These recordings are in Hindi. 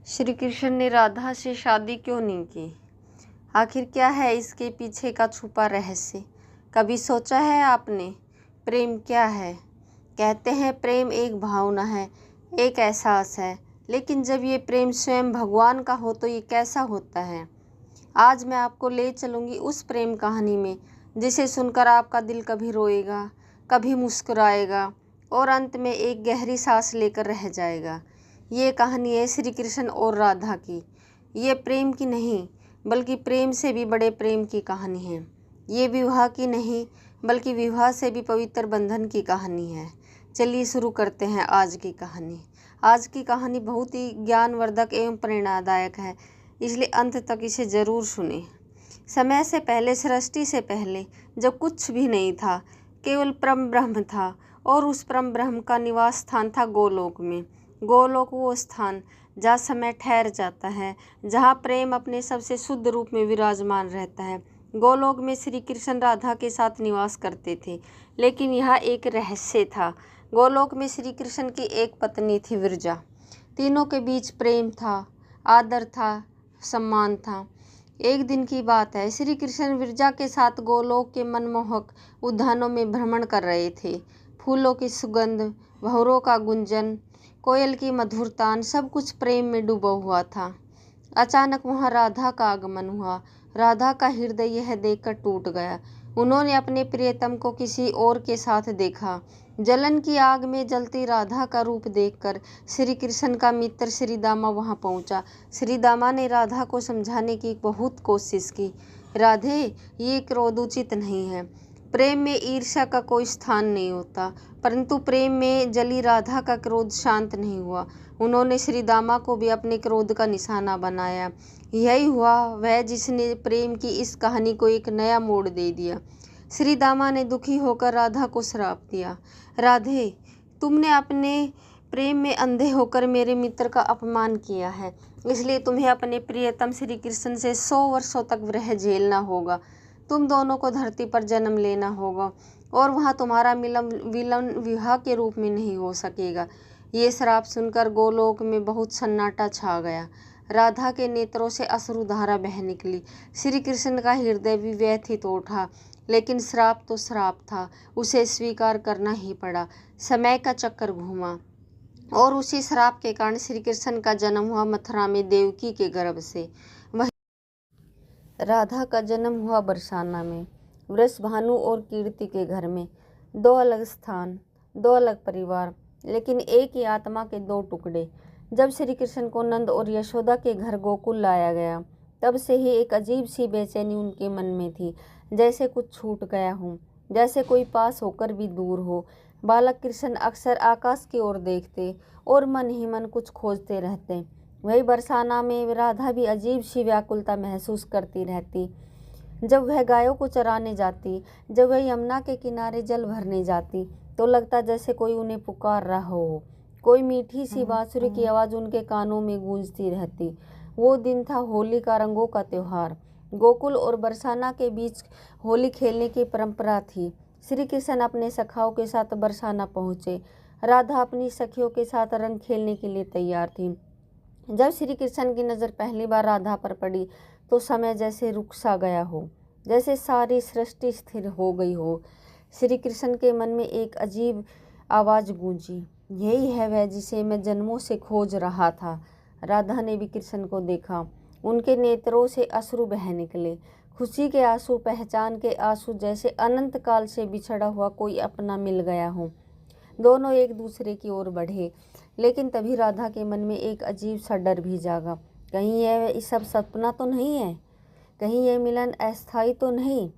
श्री कृष्ण ने राधा से शादी क्यों नहीं की? आखिर क्या है इसके पीछे का छुपा रहस्य? कभी सोचा है आपने प्रेम क्या है? कहते हैं प्रेम एक भावना है, एक एहसास है, लेकिन जब ये प्रेम स्वयं भगवान का हो तो ये कैसा होता है? आज मैं आपको ले चलूँगी उस प्रेम कहानी में जिसे सुनकर आपका दिल कभी रोएगा, कभी मुस्कुराएगा और अंत में एक गहरी सांस लेकर रह जाएगा। ये कहानी है श्री कृष्ण और राधा की। ये प्रेम की नहीं बल्कि प्रेम से भी बड़े प्रेम की कहानी है। ये विवाह की नहीं बल्कि विवाह से भी पवित्र बंधन की कहानी है। चलिए शुरू करते हैं आज की कहानी। आज की कहानी बहुत ही ज्ञानवर्धक एवं प्रेरणादायक है, इसलिए अंत तक इसे ज़रूर सुने। समय से पहले, सृष्टि से पहले, जब कुछ भी नहीं था, केवल परम ब्रह्म था और उस परम ब्रह्म का निवास स्थान था गोलोक में। गोलोक वो स्थान जहाँ समय ठहर जाता है, जहाँ प्रेम अपने सबसे शुद्ध रूप में विराजमान रहता है। गोलोक में श्री कृष्ण राधा के साथ निवास करते थे, लेकिन यहाँ एक रहस्य था। गोलोक में श्री कृष्ण की एक पत्नी थी, विरजा। तीनों के बीच प्रेम था, आदर था, सम्मान था। एक दिन की बात है, श्री कृष्ण विरजा के साथ गोलोक के मनमोहक उद्यानों में भ्रमण कर रहे थे। फूलों की सुगंध, भंवरों का गुंजन, कोयल की मधुर तान, सब कुछ प्रेम में डूबा हुआ था। अचानक वहाँ राधा का आगमन हुआ। राधा का हृदय यह देखकर टूट गया। उन्होंने अपने प्रियतम को किसी और के साथ देखा। जलन की आग में जलती राधा का रूप देखकर श्री कृष्ण का मित्र श्रीदामा वहां पहुंचा। श्रीदामा ने राधा को समझाने की बहुत कोशिश की। राधे, ये क्रोध उचित नहीं है। प्रेम में ईर्ष्या का कोई स्थान नहीं होता। परंतु प्रेम में जली राधा का क्रोध शांत नहीं हुआ। उन्होंने श्रीदामा को भी अपने क्रोध का निशाना बनाया। यही हुआ वह जिसने प्रेम की इस कहानी को एक नया मोड़ दे दिया। श्रीदामा ने दुखी होकर राधा को श्राप दिया। राधे, तुमने अपने प्रेम में अंधे होकर मेरे मित्र का अपमान किया है, इसलिए तुम्हें अपने प्रियतम श्री कृष्ण से 100 वर्षों तक विरह झेलना होगा। तुम दोनों को धरती पर जन्म लेना होगा और वहाँ तुम्हारा मिलन विवाह के रूप में नहीं हो सकेगा। ये श्राप सुनकर गोलोक में बहुत सन्नाटा छा गया। राधा के नेत्रों से अश्रुधारा बह निकली। श्री कृष्ण का हृदय भी व्यथित उठा, लेकिन श्राप तो श्राप था, उसे स्वीकार करना ही पड़ा। समय का चक्कर घूमा और उसी श्राप के कारण श्री कृष्ण का जन्म हुआ मथुरा में देवकी के गर्भ से। वही राधा का जन्म हुआ बरसाना में, वृषभानु और कीर्ति के घर में। 2 अलग स्थान, 2 अलग परिवार, लेकिन एक ही आत्मा के 2 टुकड़े। जब श्री कृष्ण को नंद और यशोदा के घर गोकुल लाया गया, तब से ही एक अजीब सी बेचैनी उनके मन में थी, जैसे कुछ छूट गया हो, जैसे कोई पास होकर भी दूर हो। बालक कृष्ण अक्सर आकाश की ओर देखते और मन ही मन कुछ खोजते रहते। वही बरसाना में राधा भी अजीब सी व्याकुलता महसूस करती रहती। जब वह गायों को चराने जाती, जब वह यमुना के किनारे जल भरने जाती, तो लगता जैसे कोई उन्हें पुकार रहा हो। कोई मीठी सी बांसुरी की आवाज़ उनके कानों में गूंजती रहती। वो दिन था होली का, रंगों का त्यौहार। गोकुल और बरसाना के बीच होली खेलने की परंपरा थी। श्री कृष्ण अपने सखाओं के साथ बरसाना पहुँचे। राधा अपनी सखियों के साथ रंग खेलने के लिए तैयार थी। जब श्री कृष्ण की नज़र पहली बार राधा पर पड़ी तो समय जैसे रुक सा गया हो, जैसे सारी सृष्टि स्थिर हो गई हो। श्री कृष्ण के मन में एक अजीब आवाज़ गूंजी, यही है वह जिसे मैं जन्मों से खोज रहा था। राधा ने भी कृष्ण को देखा। उनके नेत्रों से अश्रु बह निकले, खुशी के आंसू, पहचान के आंसू, जैसे अनंत काल से बिछड़ा हुआ कोई अपना मिल गया हो। दोनों एक दूसरे की ओर बढ़े, लेकिन तभी राधा के मन में एक अजीब सा डर भी जागा। कहीं यह सब सपना तो नहीं है? कहीं यह मिलन अस्थायी तो नहीं?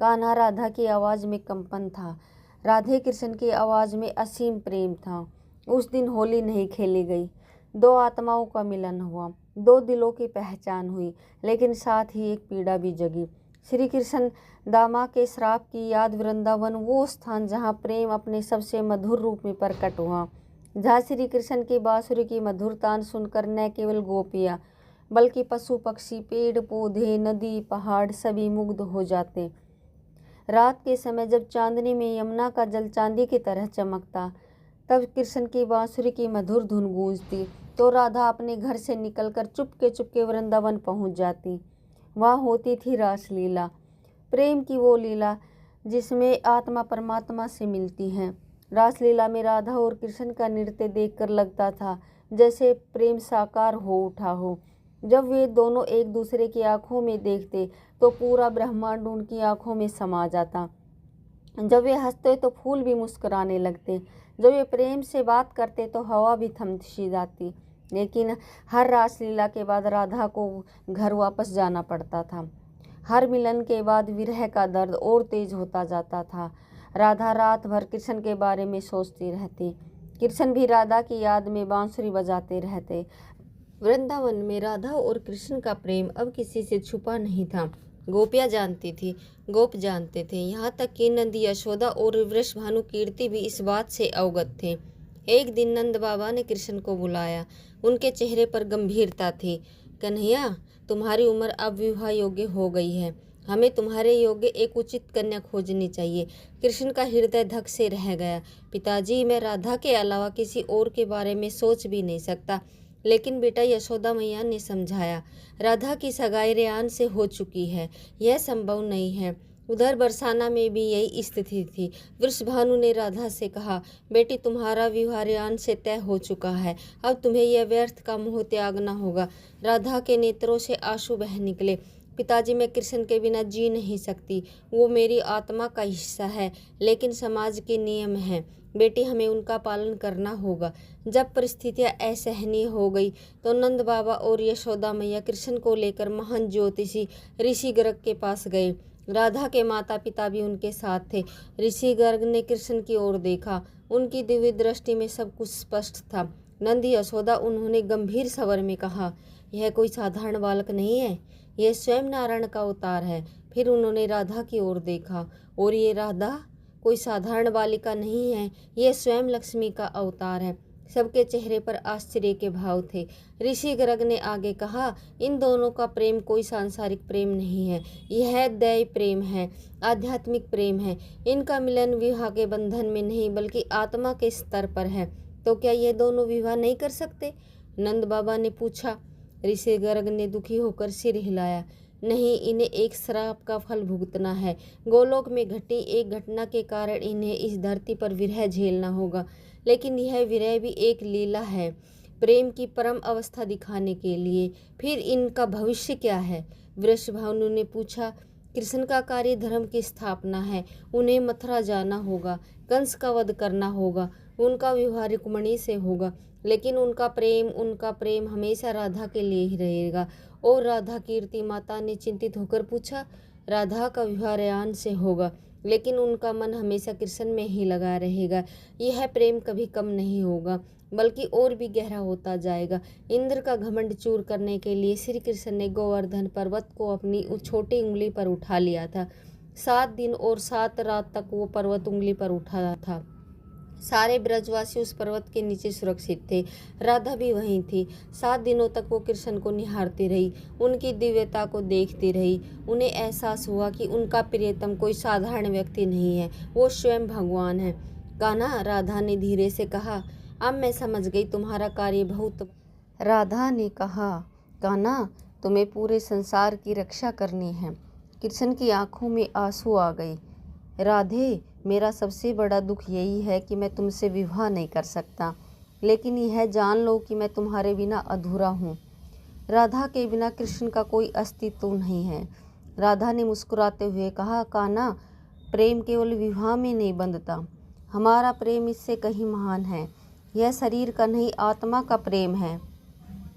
कान्हा, राधा की आवाज़ में कंपन था, राधे कृष्ण की आवाज़ में असीम प्रेम था। उस दिन होली नहीं खेली गई। 2 आत्माओं का मिलन हुआ, 2 दिलों की पहचान हुई, लेकिन साथ ही एक पीड़ा भी जगी। श्री कृष्ण दामा के श्राप की याद, वृंदावन वो स्थान जहाँ प्रेम अपने सबसे मधुर रूप में प्रकट हुआ, जहाँ श्री कृष्ण की बांसुरी की मधुर तान सुनकर न केवल गोपियाँ बल्कि पशु पक्षी, पेड़ पौधे, नदी, पहाड़ सभी मुग्ध हो जाते। रात के समय जब चांदनी में यमुना का जल चांदी की तरह चमकता, तब कृष्ण की बांसुरी की मधुर धुन गूंजती तो राधा अपने घर से निकलकर चुपके चुपके वृंदावन पहुंच जाती। वहाँ होती थी रासलीला, प्रेम की वो लीला जिसमें आत्मा परमात्मा से मिलती है। रासलीला में राधा और कृष्ण का नृत्य देखकर लगता था जैसे प्रेम साकार हो उठा हो। जब वे दोनों एक दूसरे की आंखों में देखते तो पूरा ब्रह्मांड उनकी आंखों में समा जाता। जब वे हंसते तो फूल भी मुस्कुराने लगते। जब वे प्रेम से बात करते तो हवा भी थम सी जाती। लेकिन हर रासलीला के बाद राधा को घर वापस जाना पड़ता था। हर मिलन के बाद विरह का दर्द और तेज होता जाता था। राधा रात भर कृष्ण के बारे में सोचती रहती। कृष्ण भी राधा की याद में बांसुरी बजाते रहते। वृंदावन में राधा और कृष्ण का प्रेम अब किसी से छुपा नहीं था। गोपियाँ जानती थी, गोप जानते थे, यहाँ तक कि नंद यशोदा और वृषभानु कीर्ति भी इस बात से अवगत थे। एक दिन नंद बाबा ने कृष्ण को बुलाया। उनके चेहरे पर गंभीरता थी। कन्हैया, तुम्हारी उम्र अब विवाह योग्य हो गई है। हमें तुम्हारे योग्य एक उचित कन्या खोजनी चाहिए। कृष्ण का हृदय धक से रह गया। पिताजी, मैं राधा के अलावा किसी और के बारे में सोच भी नहीं सकता। लेकिन बेटा, यशोदा मैया ने समझाया, राधा की सगाई रेयान से हो चुकी है, यह संभव नहीं है। उधर बरसाना में भी यही स्थिति थी। वृषभानु ने राधा से कहा, बेटी, तुम्हारा विवाह रेयान से तय हो चुका है, अब तुम्हें यह व्यर्थ का मोह त्यागना होगा। राधा के नेत्रों से आंसू बह निकले। पिताजी, मैं कृष्ण के बिना जी नहीं सकती। वो मेरी आत्मा का हिस्सा है, लेकिन समाज के नियम हैं। बेटी, हमें उनका पालन करना होगा। जब परिस्थितियां असहनीय हो गई तो नंद बाबा और यशोदा मैया कृष्ण को लेकर महान ज्योतिषी ऋषि गर्ग के पास गए। राधा के माता पिता भी उनके साथ थे। ऋषि गर्ग ने कृष्ण की ओर देखा। उनकी दिव्य दृष्टि में सब कुछ स्पष्ट था। नंद यशोदा, उन्होंने गंभीर स्वर में कहा, यह कोई साधारण बालक नहीं है, यह स्वयं नारायण का अवतार है। फिर उन्होंने राधा की ओर देखा, और ये राधा कोई साधारण बालिका नहीं है, यह स्वयं लक्ष्मी का अवतार है। सबके चेहरे पर आश्चर्य के भाव थे। ऋषि गर्ग ने आगे कहा, इन दोनों का प्रेम कोई सांसारिक प्रेम नहीं है, यह दैवी प्रेम है, आध्यात्मिक प्रेम है। इनका मिलन विवाह के बंधन में नहीं बल्कि आत्मा के स्तर पर है। तो क्या ये दोनों विवाह नहीं कर सकते? नंद बाबा ने पूछा। ऋषि गर्ग ने दुखी होकर सिर हिलाया। नहीं, इन्हें एक श्राप का फल भुगतना है। गोलोक में घटी एक घटना के कारण इन्हें इस धरती पर विरह झेलना होगा। लेकिन यह विरह भी एक लीला है, प्रेम की परम अवस्था दिखाने के लिए। फिर इनका भविष्य क्या है? वृषभानु ने पूछा। कृष्ण का कार्य धर्म की स्थापना है। उन्हें मथुरा जाना होगा, कंस का वध करना होगा, उनका विवाह रुक्मिणी से होगा। लेकिन उनका प्रेम हमेशा राधा के लिए ही रहेगा। और राधा, कीर्ति माता ने चिंतित होकर पूछा। राधा का विवाह रेयान से होगा, लेकिन उनका मन हमेशा कृष्ण में ही लगा रहेगा। यह प्रेम कभी कम नहीं होगा, बल्कि और भी गहरा होता जाएगा। इंद्र का घमंड चूर करने के लिए श्री कृष्ण ने गोवर्धन पर्वत को अपनी छोटी उंगली पर उठा लिया था। 7 दिन और 7 रात तक वो पर्वत उंगली पर उठा था। सारे ब्रजवासी उस पर्वत के नीचे सुरक्षित थे। राधा भी वहीं थी। 7 दिनों तक वो कृष्ण को निहारती रही, उनकी दिव्यता को देखती रही। उन्हें एहसास हुआ कि उनका प्रियतम कोई साधारण व्यक्ति नहीं है, वो स्वयं भगवान है। कान्हा, राधा ने धीरे से कहा, अब मैं समझ गई, तुम्हारा कार्य बहुत। राधा ने कहा, कान्हा, तुम्हें पूरे संसार की रक्षा करनी है। कृष्ण की आंखों में आंसू आ गए। राधे, मेरा सबसे बड़ा दुख यही है कि मैं तुमसे विवाह नहीं कर सकता, लेकिन यह जान लो कि मैं तुम्हारे बिना अधूरा हूँ। राधा के बिना कृष्ण का कोई अस्तित्व नहीं है। राधा ने मुस्कुराते हुए कहा, कान्हा, प्रेम केवल विवाह में नहीं बंधता, हमारा प्रेम इससे कहीं महान है। यह शरीर का नहीं, आत्मा का प्रेम है।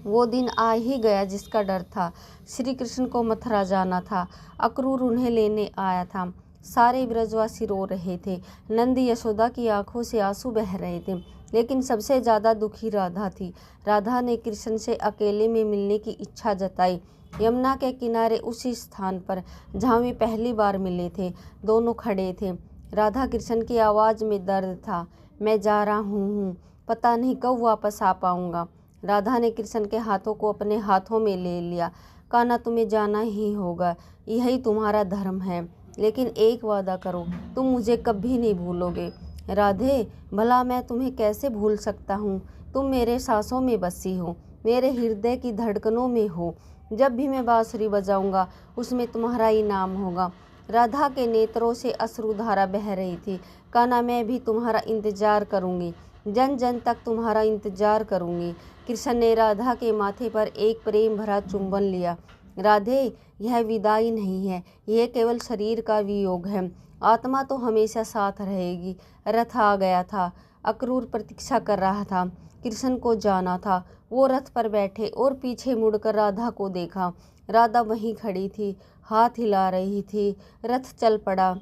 वो दिन आ ही गया जिसका डर था। श्री कृष्ण को मथुरा जाना था। अक्रूर उन्हें लेने आया था। सारे ब्रजवासी रो रहे थे। नंद यशोदा की आंखों से आंसू बह रहे थे। लेकिन सबसे ज़्यादा दुखी राधा थी। राधा ने कृष्ण से अकेले में मिलने की इच्छा जताई। यमुना के किनारे उसी स्थान पर जहाँ वे पहली बार मिले थे, दोनों खड़े थे। राधा कृष्ण की आवाज़ में दर्द था। मैं जा रहा हूँ, पता नहीं कब वापस आ पाऊँगा। राधा ने कृष्ण के हाथों को अपने हाथों में ले लिया। कान्हा, तुम्हें जाना ही होगा, यही तुम्हारा धर्म है। लेकिन एक वादा करो, तुम मुझे कभी नहीं भूलोगे। राधे, भला मैं तुम्हें कैसे भूल सकता हूँ? तुम मेरे सांसों में बसी हो, मेरे हृदय की धड़कनों में हो। जब भी मैं बांसुरी बजाऊंगा उसमें तुम्हारा ही नाम होगा। राधा के नेत्रों से अश्रुधारा बह रही थी। कान्हा, मैं भी तुम्हारा इंतजार करूंगी, जन जन तक तुम्हारा इंतजार करूंगी। कृष्ण ने राधा के माथे पर एक प्रेम भरा चुंबन लिया। राधे, यह विदाई नहीं है, यह केवल शरीर का वियोग है, आत्मा तो हमेशा साथ रहेगी। रथ आ गया था, अक्रूर प्रतीक्षा कर रहा था, कृष्ण को जाना था। वो रथ पर बैठे और पीछे मुड़कर राधा को देखा। राधा वहीं खड़ी थी, हाथ हिला रही थी। रथ चल पड़ा।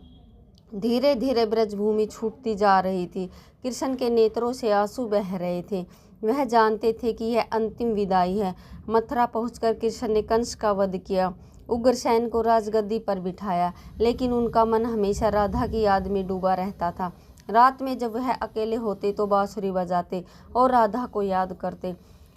धीरे धीरे ब्रजभूमि छूटती जा रही थी। कृष्ण के नेत्रों से आंसू बह रहे थे। वह जानते थे कि यह अंतिम विदाई है। मथुरा पहुंचकर कृष्ण ने कंस का वध किया, उग्रसेन को राजगद्दी पर बिठाया, लेकिन उनका मन हमेशा राधा की याद में डूबा रहता था। रात में जब वह अकेले होते तो बांसुरी बजाते और राधा को याद करते।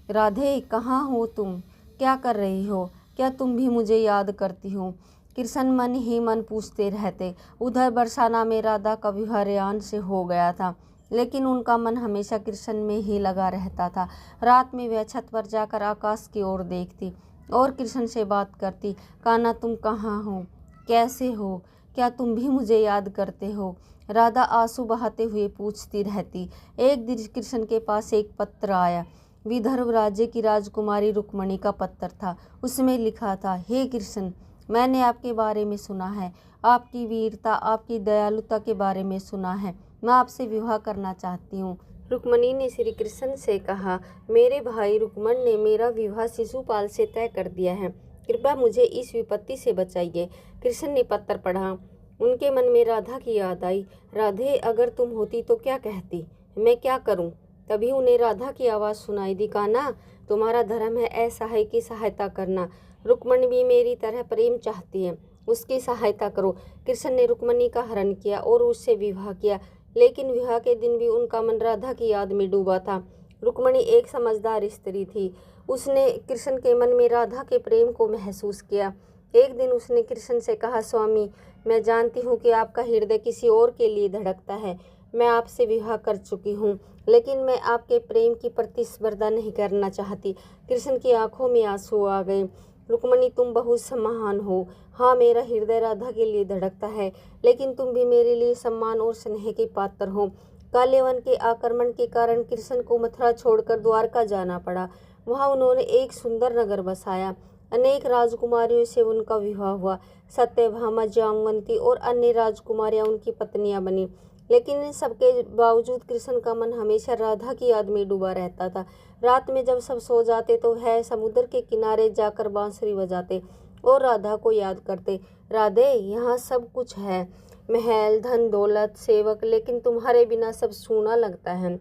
राधे, कहाँ हो तुम? क्या कर रही हो? क्या तुम भी मुझे याद करती हो? कृष्ण मन ही मन पूछते रहते। उधर बरसाना में राधा का विवाह रेयान से हो गया था, लेकिन उनका मन हमेशा कृष्ण में ही लगा रहता था। रात में वह छत पर जाकर आकाश की ओर देखती और कृष्ण से बात करती। कान्हा, तुम कहाँ हो? कैसे हो? क्या तुम भी मुझे याद करते हो? राधा आंसू बहाते हुए पूछती रहती। एक दिन कृष्ण के पास एक पत्र आया। विदर्भ राज्य की राजकुमारी रुक्मणी का पत्र था। उसमें लिखा था, हे कृष्ण, मैंने आपके बारे में सुना है, आपकी वीरता, आपकी दयालुता के बारे में सुना है। मैं आपसे विवाह करना चाहती हूँ। रुक्मणी ने श्री कृष्ण से कहा, मेरे भाई रुक्मण ने मेरा विवाह शिशुपाल से तय कर दिया है, कृपया मुझे इस विपत्ति से बचाइए। कृष्ण ने पत्र पढ़ा। उनके मन में राधा की याद आई। राधे, अगर तुम होती तो क्या कहती? मैं क्या करूं? तभी उन्हें राधा की आवाज़ सुनाई दी। कान्हा, तुम्हारा धर्म है असहाय की सहायता करना। रुक्मणी भी मेरी तरह प्रेम चाहती है, उसकी सहायता करो। कृष्ण ने रुक्मणी का हरण किया और उससे विवाह किया, लेकिन विवाह के दिन भी उनका मन राधा की याद में डूबा था। रुक्मणी एक समझदार स्त्री थी। उसने कृष्ण के मन में राधा के प्रेम को महसूस किया। एक दिन उसने कृष्ण से कहा, स्वामी, मैं जानती हूँ कि आपका हृदय किसी और के लिए धड़कता है। मैं आपसे विवाह कर चुकी हूँ, लेकिन मैं आपके प्रेम की प्रतिस्पर्धा नहीं करना चाहती। कृष्ण की आंखों में आंसू आ गए। रुक्मणी, तुम बहुत महान हो। हाँ, मेरा हृदय राधा के लिए धड़कता है, लेकिन तुम भी मेरे लिए सम्मान और स्नेह के पात्र हो। काले वन के आक्रमण के कारण कृष्ण को मथुरा छोड़कर द्वारका जाना पड़ा। वहाँ उन्होंने एक सुंदर नगर बसाया। अनेक राजकुमारियों से उनका विवाह हुआ। सत्यभामा, जामवंती और अन्य राजकुमारियां उनकी पत्नियां बनी। लेकिन इन सबके बावजूद कृष्ण का मन हमेशा राधा की याद में डूबा रहता था। रात में जब सब सो जाते तो वह समुद्र के किनारे जाकर बांसुरी बजाते और राधा को याद करते। राधे, यहाँ सब कुछ है, महल, धन दौलत, सेवक, लेकिन तुम्हारे बिना सब सूना लगता है।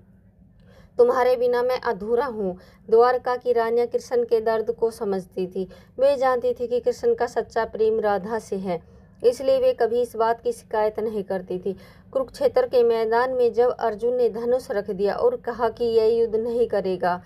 तुम्हारे बिना मैं अधूरा हूँ। द्वारका की रानियां कृष्ण के दर्द को समझती थी। वे जानती थी कि कृष्ण का सच्चा प्रेम राधा से है, इसलिए वे कभी इस बात की शिकायत नहीं करती थी। कुरुक्षेत्र के मैदान में जब अर्जुन ने धनुष रख दिया और कहा कि यह युद्ध नहीं करेगा,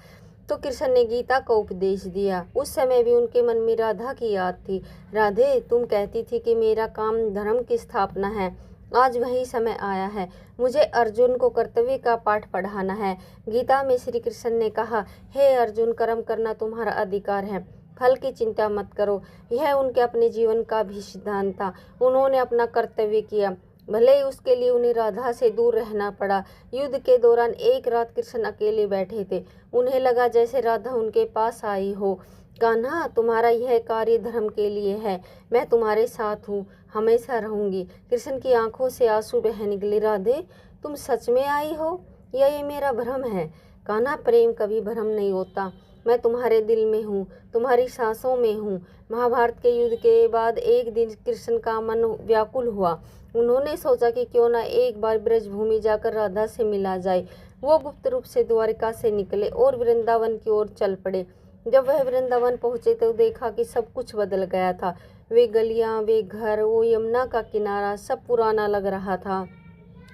तो कृष्ण ने गीता का उपदेश दिया। उस समय भी उनके मन में राधा की याद थी। राधे, तुम कहती थी कि मेरा काम धर्म की स्थापना है। आज वही समय आया है। मुझे अर्जुन को कर्तव्य का पाठ पढ़ाना है। गीता में श्री कृष्ण ने कहा, हे अर्जुन, कर्म करना तुम्हारा अधिकार है, फल की चिंता मत करो। यह उनके अपने जीवन का भी सिद्धांत था। उन्होंने अपना कर्तव्य किया, भले ही उसके लिए उन्हें राधा से दूर रहना पड़ा। युद्ध के दौरान एक रात कृष्ण अकेले बैठे थे। उन्हें लगा जैसे राधा उनके पास आई हो। कान्हा, तुम्हारा यह कार्य धर्म के लिए है। मैं तुम्हारे साथ हूँ, हमेशा रहूंगी। कृष्ण की आंखों से आंसू बह निकले। राधे, तुम सच में आई हो या ये मेरा भ्रम है? कान्हा, प्रेम कभी भ्रम नहीं होता। मैं तुम्हारे दिल में हूँ, तुम्हारी सांसों में हूँ। महाभारत के युद्ध के बाद एक दिन कृष्ण का मन व्याकुल हुआ। उन्होंने सोचा कि क्यों न एक बार ब्रजभूमि जाकर राधा से मिला जाए। वो गुप्त रूप से द्वारिका से निकले और वृंदावन की ओर चल पड़े। जब वह वृंदावन पहुंचे तो देखा कि सब कुछ बदल गया था। वे गलियां, वे घर, वो यमुना का किनारा, सब पुराना लग रहा था।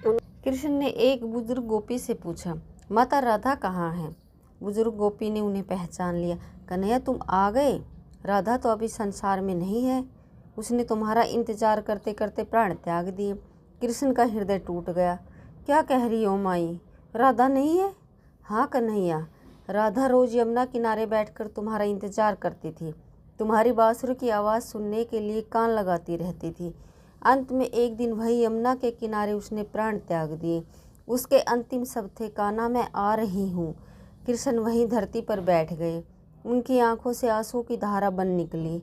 कृष्ण ने एक बुजुर्ग गोपी से पूछा, माता राधा कहाँ है? बुजुर्ग गोपी ने उन्हें पहचान लिया। कन्हैया, तुम आ गए। राधा तो अभी संसार में नहीं है, उसने तुम्हारा इंतजार करते करते प्राण त्याग दिए। कृष्ण का हृदय टूट गया। क्या कह रही हो माई, राधा नहीं है? हाँ कन्हैया, राधा रोज यमुना किनारे बैठकर तुम्हारा इंतजार करती थी, तुम्हारी बांसुरी की आवाज़ सुनने के लिए कान लगाती रहती थी। अंत में एक दिन वही यमुना के किनारे उसने प्राण त्याग दिए। उसके अंतिम शब्द थे, कान्हा मैं आ रही हूँ। कृष्ण वहीं धरती पर बैठ गए। उनकी आंखों से आंसू की धारा बन निकली।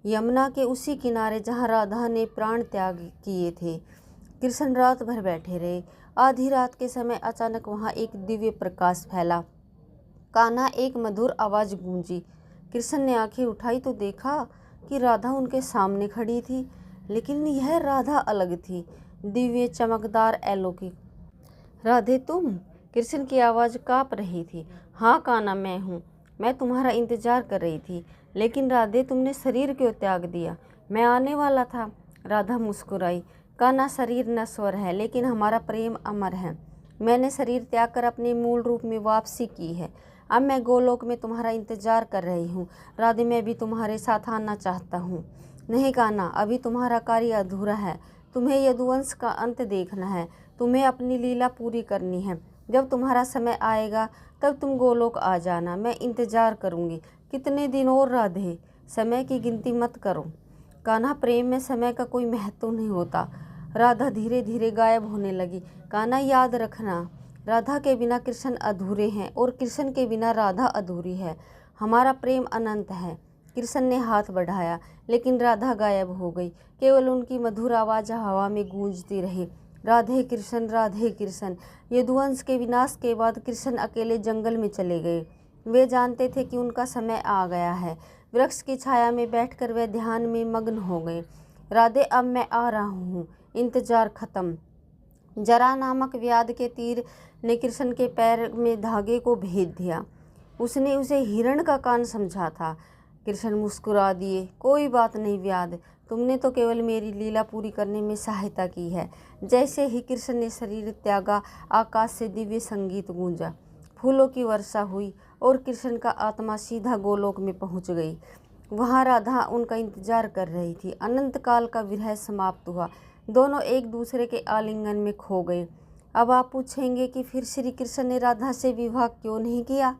यमुना के उसी किनारे जहाँ राधा ने प्राण त्याग किए थे। कृष्ण रात भर बैठे रहे। आधी रात के समय अचानक वहाँ एक दिव्य प्रकाश फैला। कान्हा, एक मधुर आवाज़ गूंजी। कृष्ण ने आंखें उठाई तो देखा कि राधा उनके सामने खड़ी थी, लेकिन यह राधा अलग थी, दिव्य, चमकदार, अलौकिक। राधे तुम? कृष्ण की आवाज़ काँप रही थी। हाँ कान्हा, मैं हूँ। मैं तुम्हारा इंतजार कर रही थी। लेकिन राधे, तुमने शरीर क्यों त्याग दिया? मैं आने वाला था। राधा मुस्कुराई। कान्हा, शरीर नश्वर है, लेकिन हमारा प्रेम अमर है। मैंने शरीर त्याग कर अपने मूल रूप में वापसी की है। अब मैं गोलोक में तुम्हारा इंतजार कर रही हूँ। राधे, मैं भी तुम्हारे साथ आना चाहता हूँ। नहीं कान्हा, अभी तुम्हारा कार्य अधूरा है। तुम्हें यदुवंश का अंत देखना है। तुम्हें अपनी लीला पूरी करनी है। जब तुम्हारा समय आएगा तब तुम गोलोक आ जाना। मैं इंतजार करूँगी। कितने दिन और राधे? समय की गिनती मत करो। कान्हा, प्रेम में समय का कोई महत्व नहीं होता। राधा धीरे धीरे गायब होने लगी। कान्हा, याद रखना, राधा के बिना कृष्ण अधूरे हैं और कृष्ण के बिना राधा अधूरी है। हमारा प्रेम अनंत है। कृष्ण ने हाथ बढ़ाया, लेकिन राधा गायब हो गई। केवल उनकी मधुर आवाज़ हवा में गूंजती रही। राधे कृष्ण, राधे कृष्ण। यदुवंश के विनाश के बाद कृष्ण अकेले जंगल में चले गए। वे जानते थे कि उनका समय आ गया है। वृक्ष की छाया में बैठकर वे ध्यान में मग्न हो गए। राधे, अब मैं आ रहा हूँ। इंतजार खत्म। जरा नामक व्याध के तीर ने कृष्ण के पैर में धागे को भेद दिया। उसने उसे हिरण का कान समझा था। कृष्ण मुस्कुरा दिए। कोई बात नहीं व्याध, तुमने तो केवल मेरी लीला पूरी करने में सहायता की है। जैसे ही कृष्ण ने शरीर त्यागा, आकाश से दिव्य संगीत गूंजा, फूलों की वर्षा हुई और कृष्ण का आत्मा सीधा गोलोक में पहुंच गई। वहाँ राधा उनका इंतजार कर रही थी। अनंत काल का विरह समाप्त हुआ। दोनों एक दूसरे के आलिंगन में खो गए। अब आप पूछेंगे कि फिर श्री कृष्ण ने राधा से विवाह क्यों नहीं किया?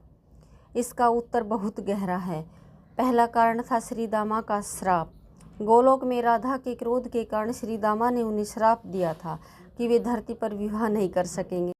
इसका उत्तर बहुत गहरा है। पहला कारण था श्रीदामा का श्राप। गोलोक में राधा के क्रोध के कारण श्रीदामा ने उन्हें श्राप दिया था कि वे धरती पर विवाह नहीं कर सकेंगे।